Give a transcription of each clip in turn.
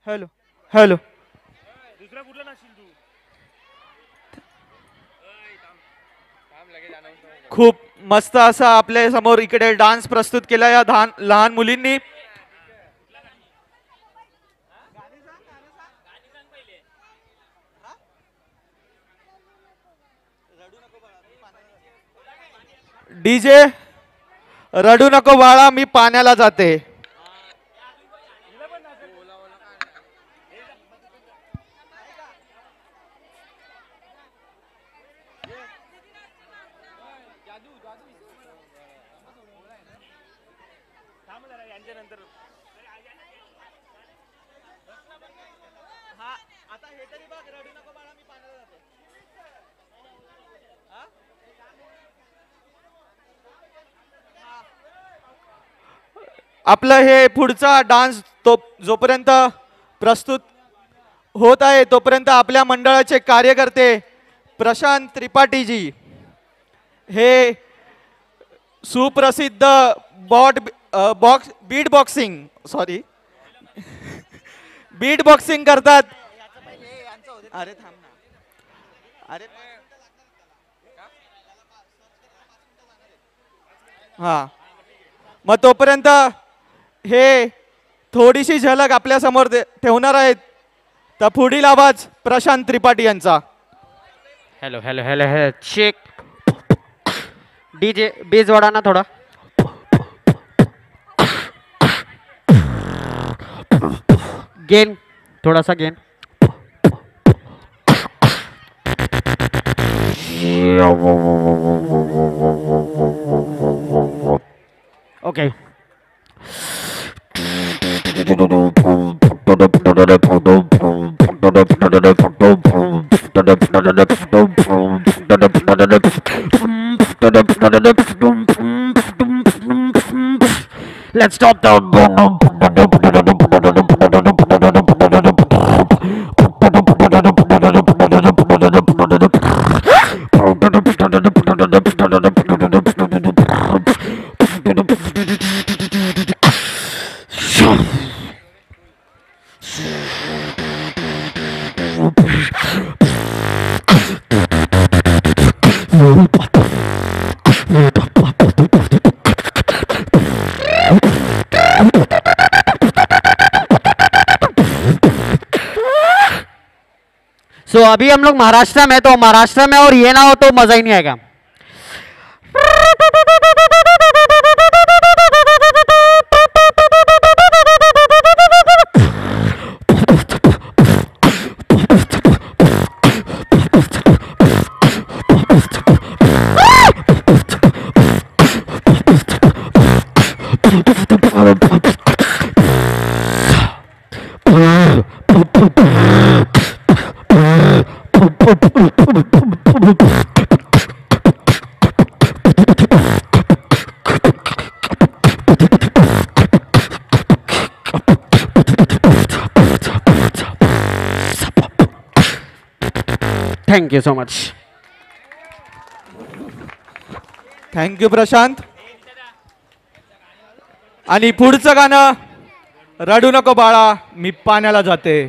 Hello hello. दुसरा कुठला नाचशील तू? खूप मस्त असा आपल्या समोर इकडे डान्स प्रस्तुत केला या लहान मुलींनी. डीजे रडू नको बाळा मी पाण्याला जाते. आपलं हे पुढचा डान्स तो जोपर्यंत प्रस्तुत होत आहे तोपर्यंत आपल्या मंडळाचे कार्यकर्ते प्रशांत त्रिपाठीजी हे सुप्रसिद्ध बीट बॉक्सिंग करतात. अरे थांब ना. अरे हा मग तोपर्यंत हे थोडीशी झलक आपल्या समोर ठेवणार आहेत. तर पुढील आवाज प्रशांत त्रिपाठी यांचा. Hello hello hello hello check. DJ bass वाढा ना थोडा. गेन थोडासा gain. Okay. Let's stop the अभी हम लोग महाराष्ट्र में, तो महाराष्ट्र में और ये ना हो तो मजा ही नहीं आएगा. Thank you so much. Thank you Prashant. आणि पुढचं गाणं रडू नको बाळा मी पाण्याला जाते.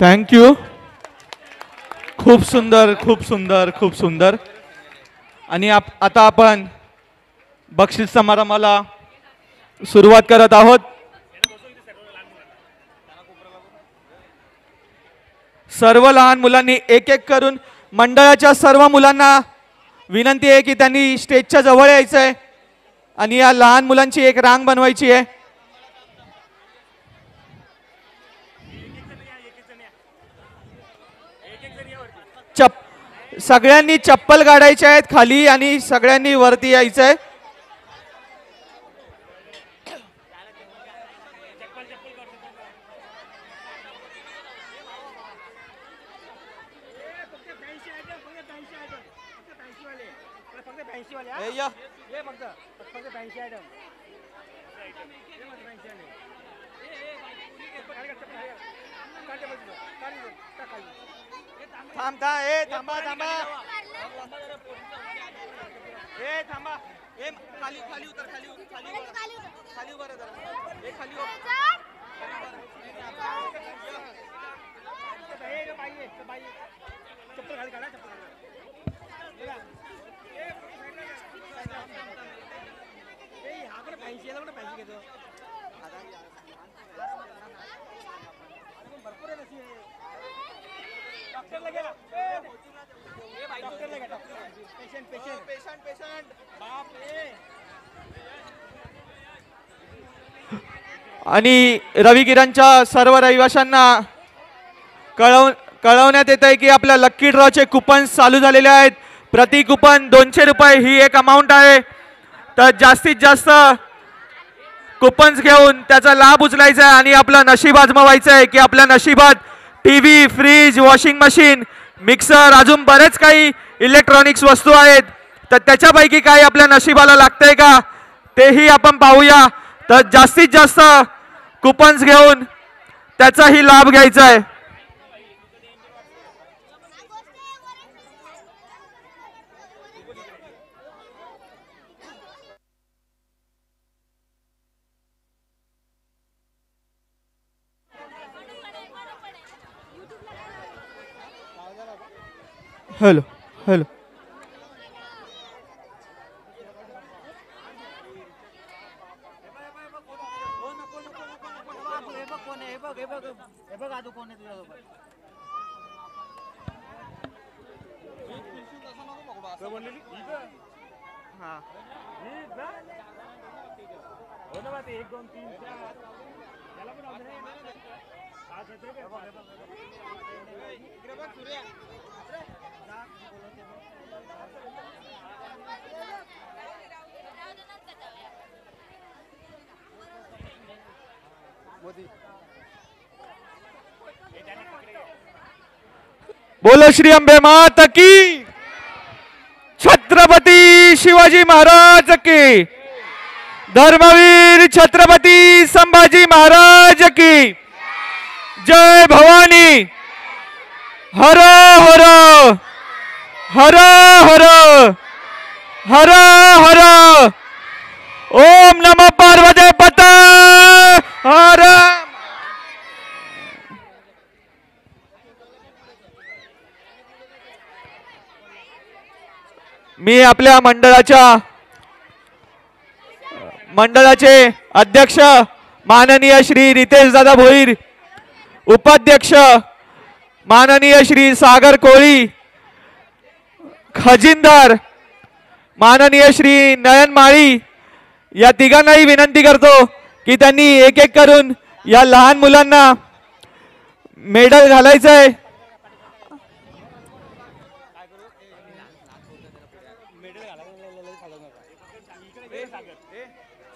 थँक्यू. खूप सुंदर, खूप सुंदर, खूप सुंदर. आणि आता आपण बक्षीस समारंभाला सुरुवात करत आहोत. सर्व लहान मुलांनी एक एक करून मंडळाच्या सर्व मुलांना विनंती आहे की त्यांनी स्टेजच्या जवळ यायचं आहे आणि या लहान मुलांची एक रांग बनवायची आहे. सगळ्यांनी चप्पल काढायचे आहेत खाली आणि सगळ्यांनी वरती यायचं आहे. थांबा थांबा ए थांबा ए खाली खाली उतर खाली खाली उभा जरा ए खाली चप्पल खाली काढा चप्पल भरपूर आणि रवी किरणच्या सर्व रहिवाशांना कळवण्यात येत आहे की आपल्या लक्की ड्रॉचे कुपन्स चालू झालेले आहेत. प्रति कुपन 200 रुपये ही एक अमाऊंट आहे. तर जास्तीत जास्त कुपन्स घेऊन त्याचा लाभ उचलायचा आहे आणि आपलं नशीब आजमावायचं आहे की आपल्या नशिबात TV, fridge, washing machine, mixer, अजून बरेच काही इलेक्ट्रॉनिक्स वस्तू आहेत. तर त्याच्यापैकी काही आपल्या नशिबाला लागतंय का तेही आपण पाहूया. तर जास्तीत जास्त कुपन्स घेऊन त्याचाही लाभ घ्यायचा आहे. हॅलो हॅलो बोलो श्री अंबे माता की, छत्रपती शिवाजी महाराज की, धर्मवीर छत्रपती संभाजी महाराज की जय. भवानी हर हर हर हर हर हर. ओम नमः पार्वती पते हर. मी आपल्या मंडळाचे अध्यक्ष माननीय श्री रितेश दादा भोईर, उपाध्यक्ष माननीय श्री सागर कोळी, खजिनदार माननीय श्री नयन माळी या तिघांनाही विनंती करतो की त्यांनी एक एक करून या लहान मुलांना मेडल घालायचं आहे.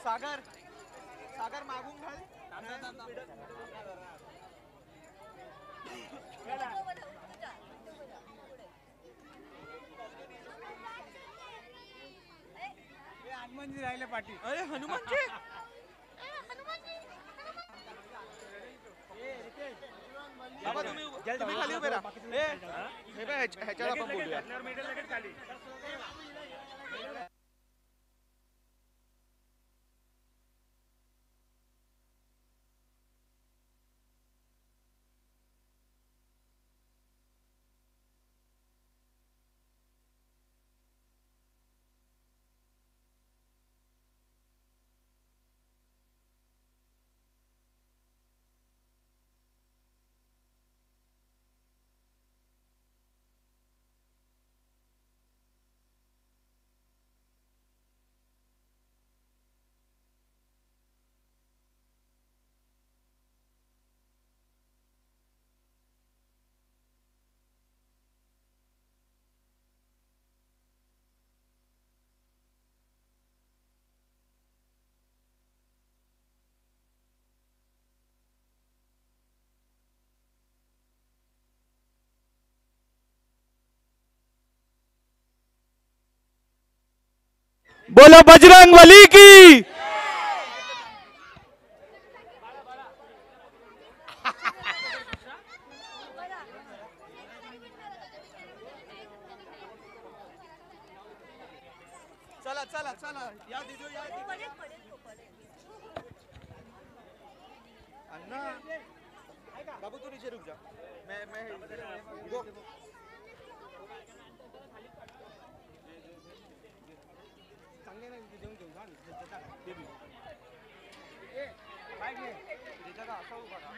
सागर सागर मागून घाल. हनुमानजी राहिले पाठी. अरे हनुमानजी बाबा तुम्ही खाली उभे राहा. ह्याच्याला आपण बोलूया. बोलो बजरंग बली की। चला चला चला या दीदो या अन्ना बाबू तू नीचे रुक जा मैं गो चांगले ना घेऊन घेऊन जा ते बी ए बाय घे त्याचा का असा उभा राहा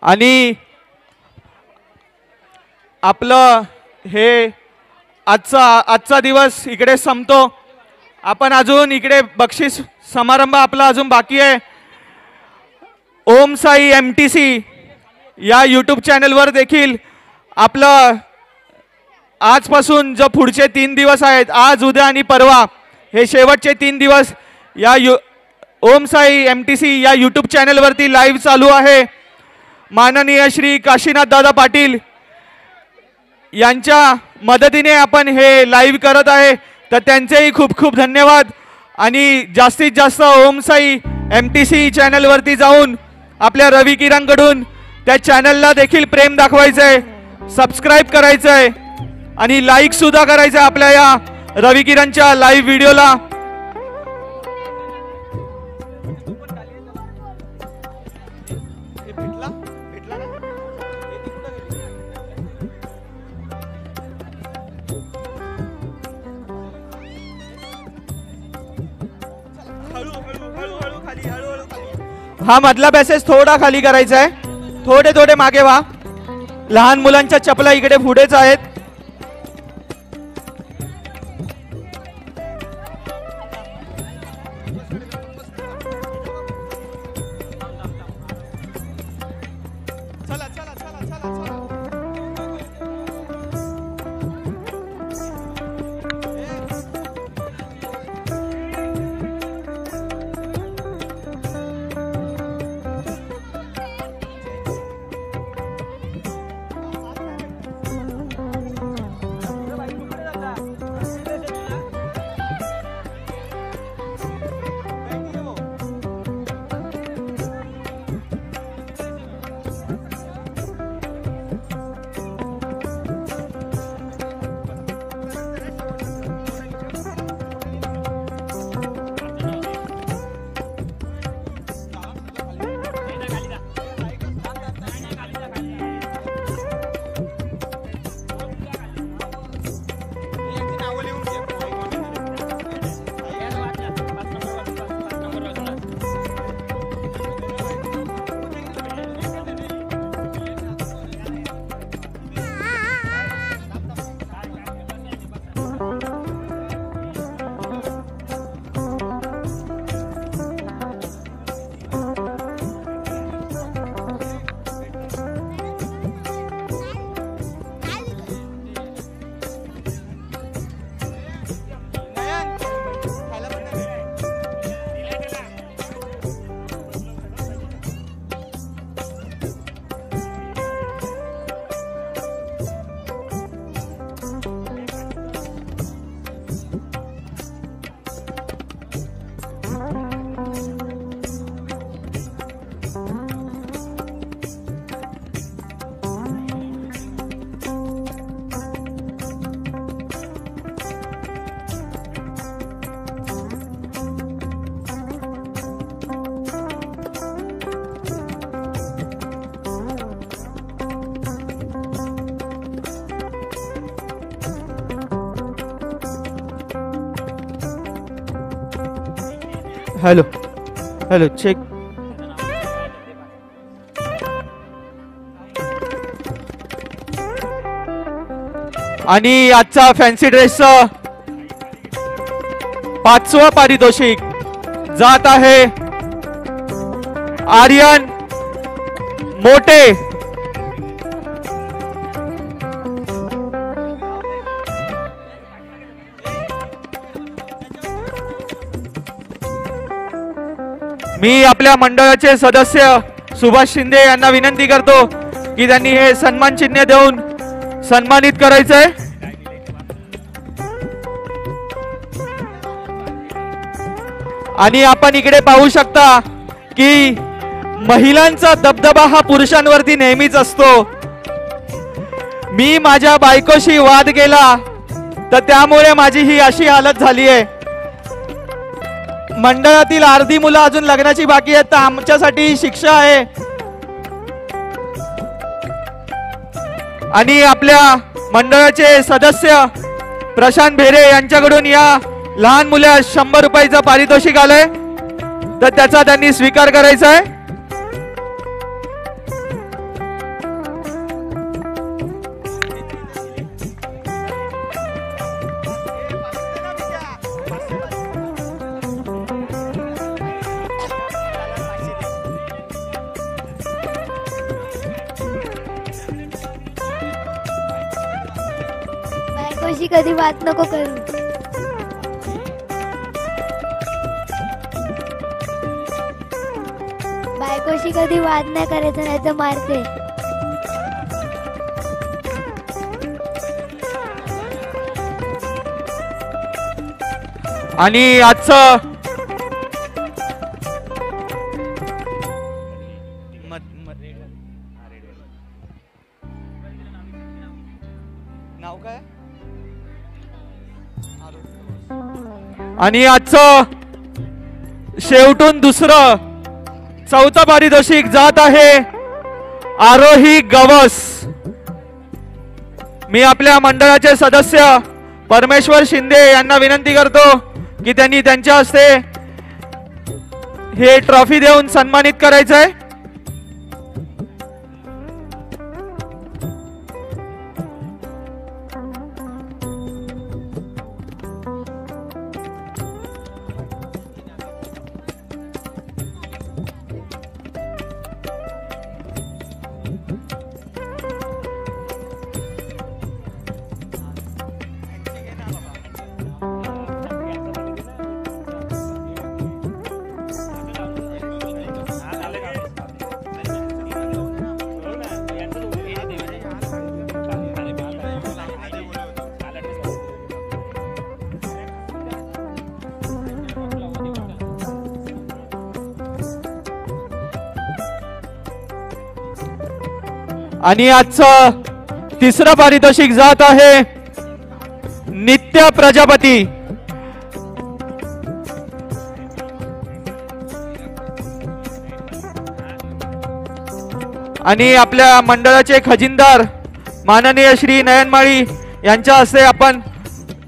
आणि आपलं हे आजचा दिवस इकडे संपतो. आपण अजून इकडे बक्षीस समारंभ आपला अजून बाकी आहे. ओम साई MTC या यूट्यूब चॅनलवर देखील आपलं आजपासून जो पुढचे 3 दिवस आहेत, आज उद्या आणि परवा हे शेवटचे 3 दिवस या ओम साई MTC या यूट्यूब चॅनलवरती लाईव्ह चालू आहे. माननीय श्री काशीनाथ दादा पाटील यांच्या मदतीने आपण हे लाईव्ह करत आहे, तर त्यांचेही खूप खूप धन्यवाद. आणि जास्तीत जास्त ओम साई MTC चॅनलवरती जाऊन आपल्या रवी किरणकडून त्या चॅनलला देखील प्रेम दाखवायचं आहे, सबस्क्राईब करायचं आहे आणि लाईक सुद्धा करायचं आहे आपल्या या रवी किरणच्या लाईव्ह व्हिडिओला. हा मधला पॅसेज थोडा खाली करायचा आहे, थोडे थोडे मागे व्हा. लहान मुलांच्या चपला इकडे पुढेच आहेत. चला चला चला चला चला. Hello hello check. आणि आजचा फॅन्सी ड्रेसचं 5वं पारितोषिक जात आहे आर्यन मोठे मी आपल्या मंडळाचे सदस्य सुभाष शिंदे यांना विनंती करतो की त्यांनी हे सन्मान चिन्ह देऊन सन्मानित करायचंय. आणि आपण इकडे पाहू शकता की महिलांचा दबदबा हा पुरुषांवरती नेहमीच असतो. मी माझ्या बायकोशी वाद केला तर त्यामुळे माझी ही अशी हालत झाली आहे. मंडळातील अर्धी मुलं अजून लग्नाची बाकी आहेत तर आमच्यासाठी ही शिक्षा आहे. आणि आपल्या मंडळाचे सदस्य प्रशांत भेरे यांच्याकडून या लहान मुला 100 रुपयाचं पारितोषिक आलंय तर त्याचा त्यांनी स्वीकार करायचा आहे. बायकोशी कधी वाद नको करू. बायकोशी कधी वाद नाही करायचा, नाही तर मारते. आणि आजचं नाव काय आणि आजचं शेवटून दुसरं चौथं पारितोषिक जात आहे आरोही गवस. मी आपल्या मंडळाचे सदस्य परमेश्वर शिंदे यांना विनंती करतो की त्यांनी त्यांच्या हस्ते हे ट्रॉफी देऊन सन्मानित करायचं आहे. आणि आजचं तिसरं पारितोषिक जात आहे नित्य प्रजापती. आणि आपल्या मंडळाचे खजिनदार माननीय श्री नयनमाळी यांच्या हस्ते आपण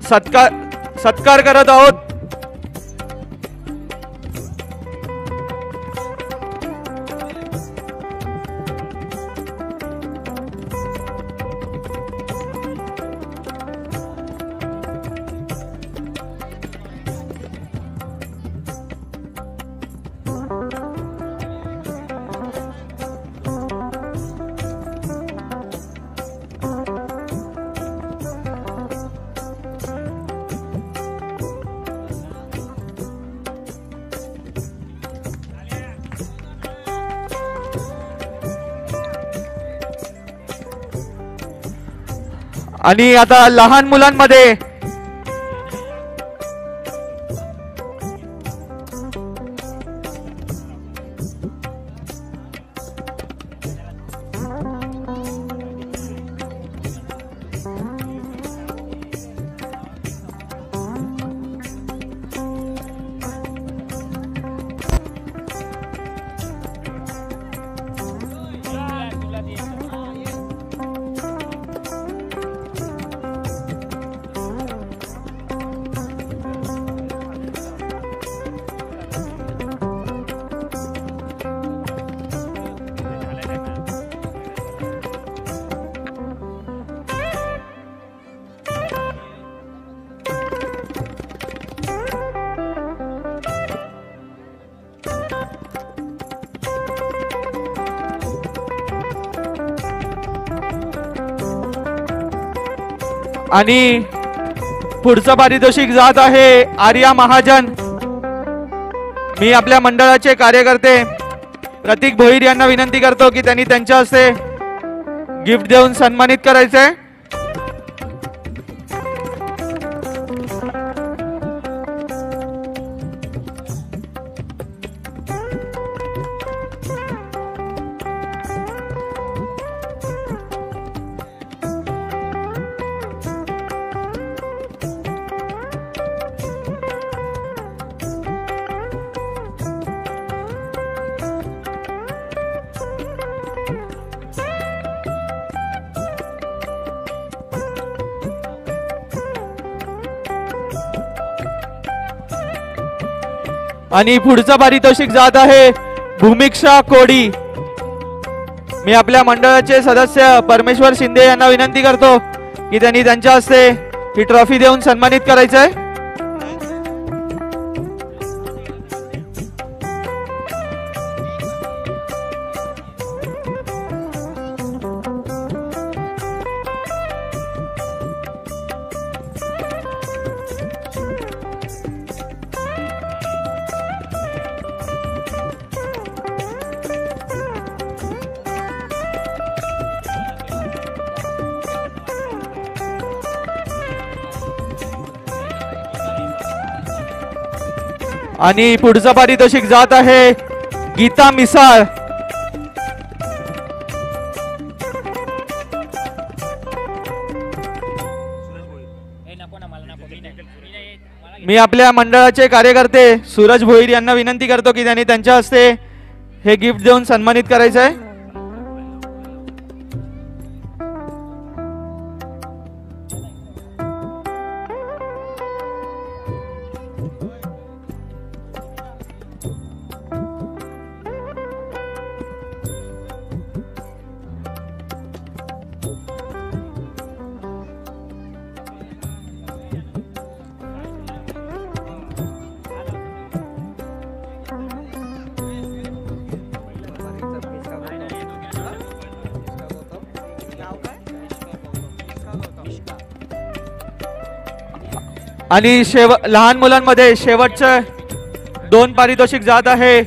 सत्कार करत आहोत. आणि आता लहान मुलांमध्ये आणि पुढचं पारितोषिक जात आहे आर्या महाजन. मी आपल्या मंडळाचे कार्यकर्ते प्रतीक भोईर यांना विनंती करतो की त्यांनी त्यांच्या हस्ते गिफ्ट देऊन सन्मानित करायचंय. आणि पुढचं पारितोषिक जात आहे भूमिक्षा कोडी. मी आपल्या मंडळाचे सदस्य परमेश्वर शिंदे यांना विनंती करतो की त्यांनी त्यांच्या हस्ते ही ट्रॉफी देऊन सन्मानित करायचंय. आणि पुढचं पारितोषिक जात आहे गीता मिसाळ. मी आपल्या मंडळाचे कार्यकर्ते सूरज भोईर यांना विनंती करतो की त्यांनी त्यांच्या हस्ते हे गिफ्ट देऊन सन्मानित करायचं आहे. आणि लहान मुलांमध्ये शेवटचे 2 पारितोषिक जात आहे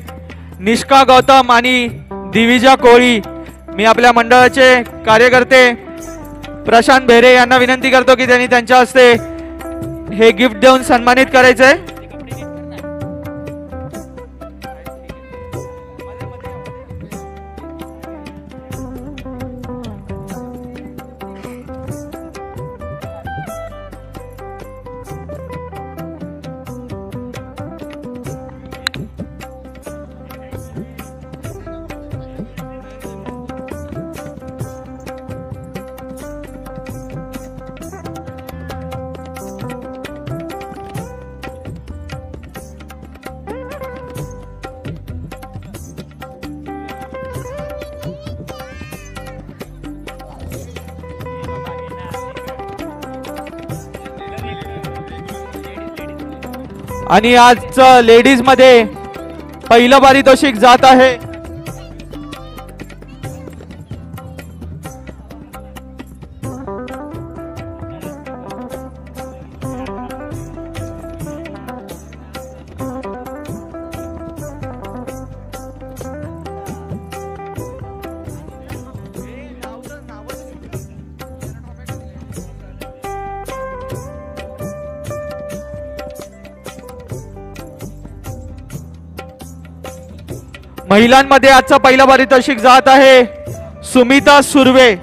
निष्का गौतम आणि दिविजा कोळी. मी आपल्या मंडळाचे कार्यकर्ते प्रशांत बेरे यांना विनंती करतो की त्यांनी त्यांच्या हस्ते हे गिफ्ट देऊन सन्मानित करायचंय. आणि आज लेडीज मध्ये पहिलं पारितोषिक जात आहे महिलांमध्ये आजचं पहिलं पारितोषिक जात आहे स्मिता सुर्वे.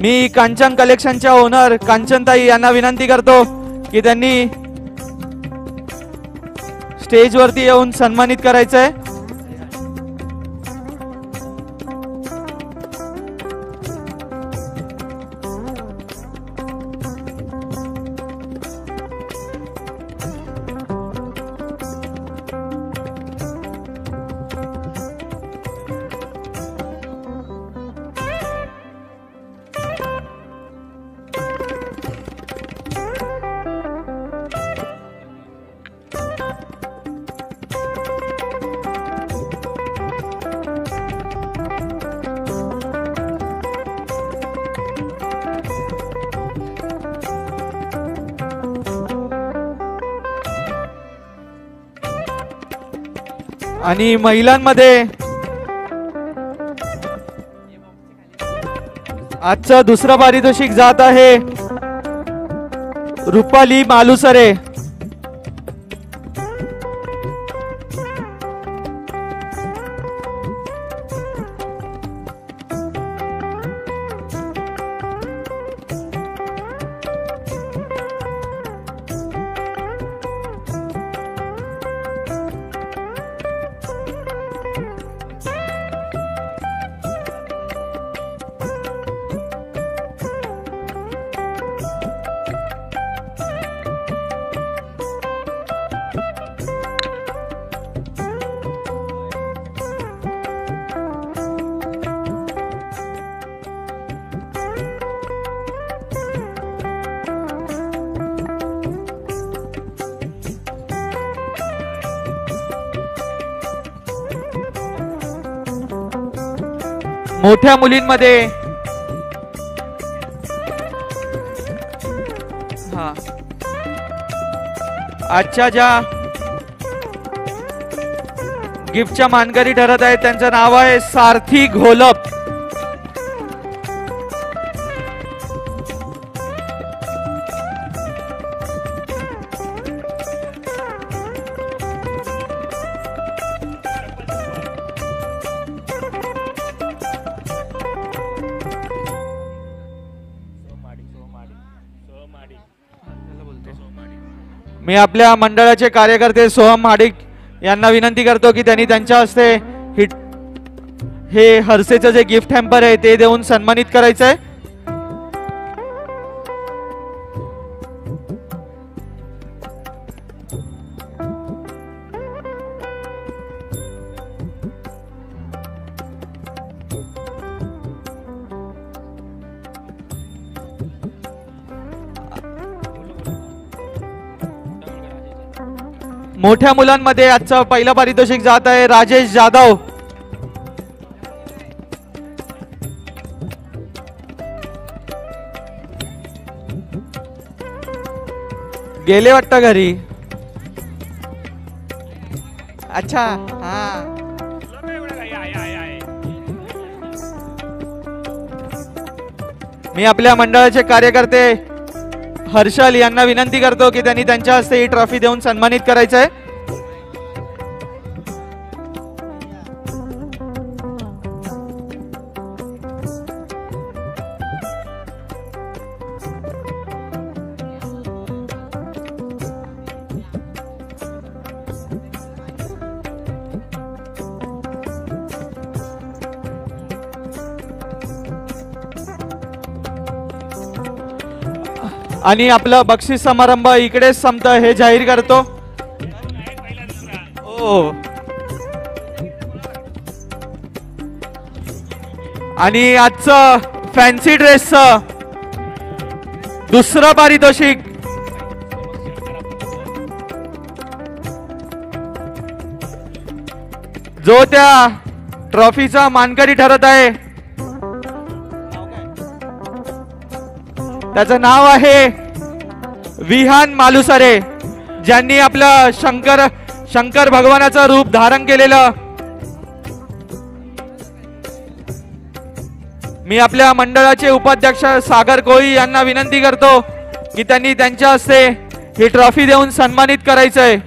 मी कांचन कलेक्शनच्या ओनर कांचनताई यांना विनंती करतो की त्यांनी स्टेजवरती येऊन सन्मानित करायचंय. आणि महिलांमध्ये आजचं दुसरं पारितोषिक जात आहे रुपाली मालुसरे. मोठ्या मुलींमध्ये आजच्या ज्या गिफ्टच्या मानकरी ठरत आहेत त्यांचं नाव आहे सारथी घोलप. मी आपल्या मंडळाचे कार्यकर्ते सोहम हाडिक यांना विनंती करतो की त्यांनी त्यांच्या हस्ते हे हर्षेचं जे गिफ्ट हॅम्पर आहे ते देऊन सन्मानित करायचं आहे. मोठ्या मुलांमध्ये आजचं पहिलं पारितोषिक जात आहे राजेश जाधव. गेले वाटतं घरी. अच्छा हा मी आपल्या मंडळाचे कार्यकर्ते हर्षल यांना विनंती करतो की त्यांनी त्यांच्या हस्ते ही ट्रॉफी देऊन सन्मानित करायचं आहे. आणि आपलं बक्षीस समारंभ इकडेच संपतं हे जाहीर करतो. आणि आजचं फॅन्सी ड्रेसचं दुसरं पारितोषिक जो त्या ट्रॉफीचा मानकरी ठरत आहे त्याचं नाव आहे विहान मालुसरे, ज्यांनी आपलं शंकर भगवानाचं रूप धारण केलेलं. मी आपल्या मंडळाचे उपाध्यक्ष सागर कोळी यांना विनंती करतो की त्यांनी त्यांच्या हस्ते ही ट्रॉफी देऊन सन्मानित करायचंय.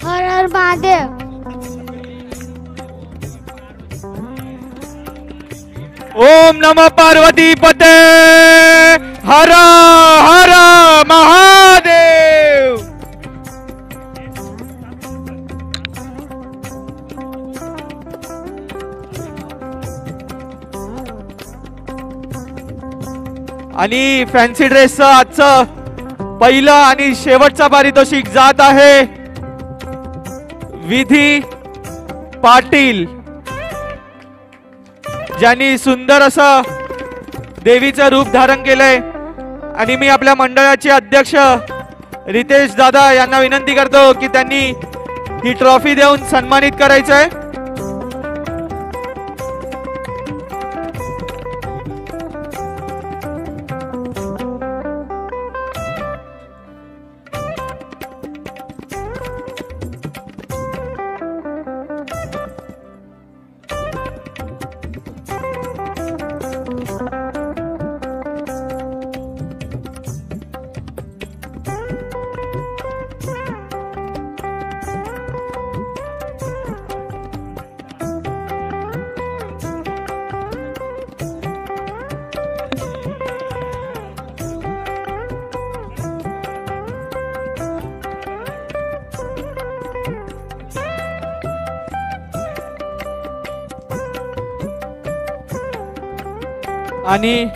हर हर महादेव. ओम नमः पार्वती पते हर हर महादेव. आणि फॅन्सी ड्रेसचं आजचं पहिलं आणि शेवटचं पारितोषिक जात आहे विधी पाटील, ज्यांनी सुंदर असं देवीचं रूप धारण केलंय. आणि मी आपल्या मंडळाचे अध्यक्ष रितेश दादा यांना विनंती करतो की त्यांनी ही ट्रॉफी देऊन सन्मानित करायचंय. आणि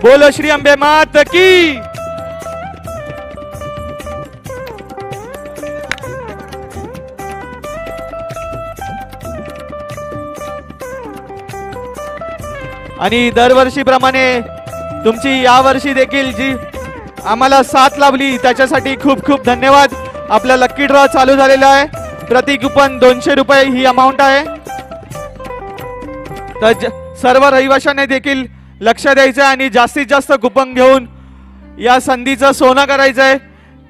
बोलो श्री अंबे मात की. आणि दरवर्षीप्रमाणे तुमची यावर्षी देखील जी आम्हाला साथ लाभली त्याच्यासाठी खूप खूप धन्यवाद. आपला लक्की ड्रॉ चालू झालेला आहे. प्रति कुपन 200 रुपये ही अमाऊंट आहे. तर सर्व रहिवाशांनी देखील लक्ष द्यायचं आणि जास्तीत जास्त कुपन घेऊन या संधीचं सोनं करायचं आहे,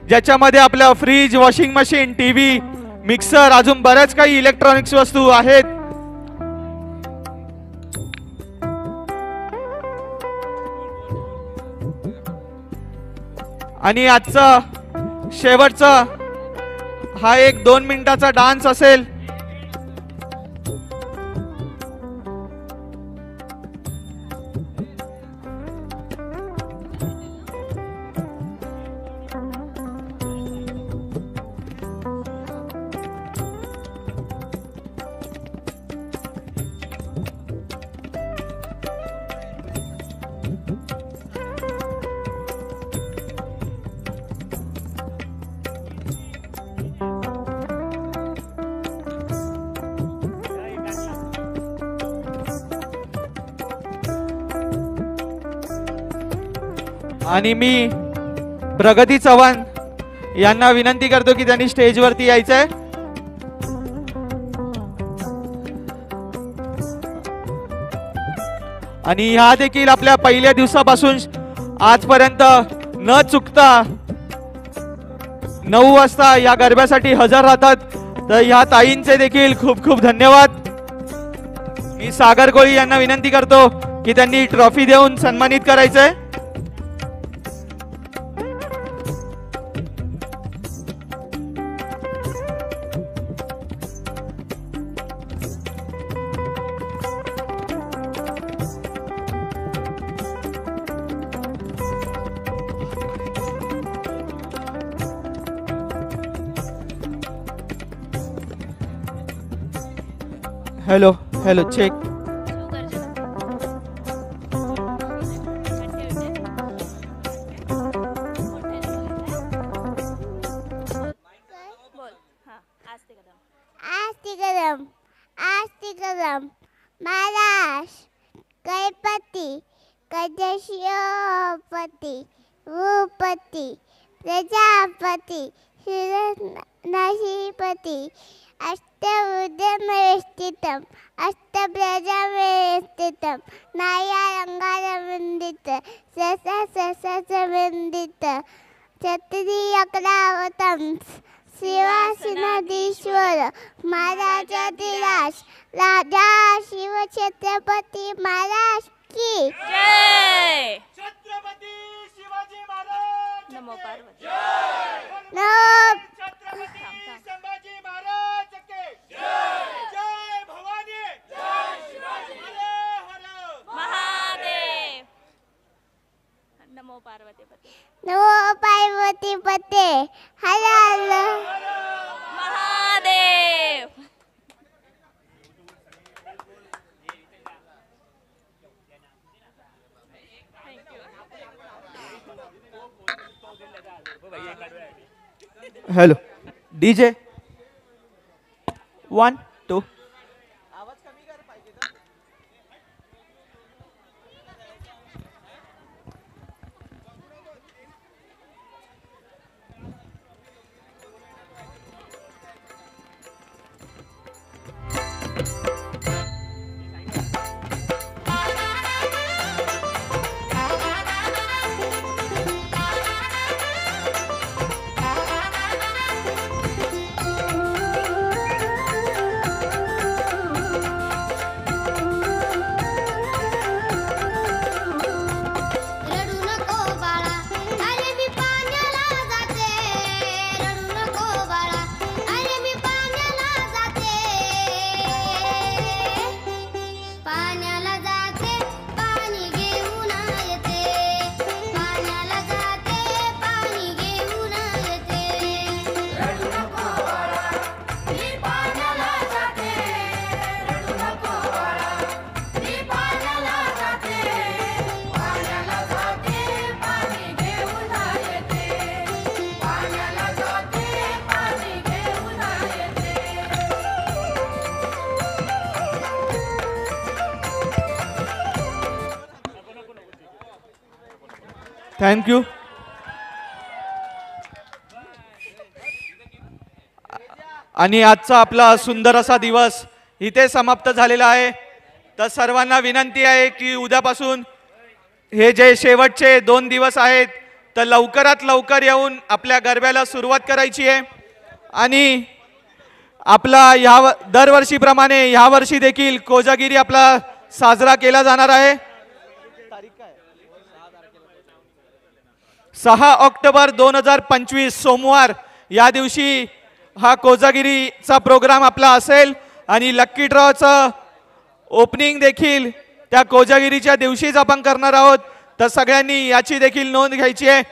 ज्याच्यामध्ये आपल्या fridge, washing machine, TV, mixer, अजून बऱ्याच काही इलेक्ट्रॉनिक्स वस्तू आहेत. आणि आजचा शेवटचा हा एक 2 मिनिटाचा डान्स असेल. आणि मी प्रगती चव्हाण यांना विनंती करतो की त्यांनी स्टेजवरती यायचंय. आणि ह्या देखील आपल्या पहिल्या दिवसापासून आजपर्यंत न चुकता 9 वाजता या गरब्यासाठी हजर राहतात. तर ह्या ताईंचे देखील खूप खूप धन्यवाद. मी सागर कोळी यांना विनंती करतो की त्यांनी ट्रॉफी देऊन सन्मानित करायचंय. Hello hello check. आस्ती कदम महाराष्ट्र गणपती कदशियोपती भूपती प्रजापती नशीपती अष्टभुजमवेष्टितम् अष्टभुजमवेष्टितं नारायणगणवन्दित सहस्रसहस्रवन्दित क्षत्रियकलावतं शिवासिनाधीश्वर महाराजाधिराज राजा शिव छत्रपती महाराज की जय. छत्रपती शिवाजी महाराज नमो पार्वती. नमो छत्रपती संभाजी महाराज के जय. जय भवानी. जय शिवाजी. हर हर महादेव. नमो पार्वती पते. नमो पार्वती पते हर हर महादेव. Hello DJ 1 2. थँक्यू. आणि आजचा आपला सुंदर असा दिवस इथे समाप्त झालेला आहे. तर सर्वांना विनंती आहे की उद्यापासून हे जे शेवटचे 2 दिवस आहेत तर लवकरात लवकर येऊन आपल्या गरब्याला सुरुवात करायची आहे. आणि आपला दरवर्षीप्रमाणे ह्या वर्षी देखील कोजागिरी आपला साजरा केला जाणार आहे. 6 ऑक्टोबर 2025 सोमवार या दिवशी हा कोजागिरीचा प्रोग्राम आपला असेल आणि लक्की ड्रॉचं ओपनिंग देखील त्या कोजागिरीच्या दिवशीच आपण करणार आहोत. तर सगळ्यांनी याची देखील नोंद घ्यायची आहे.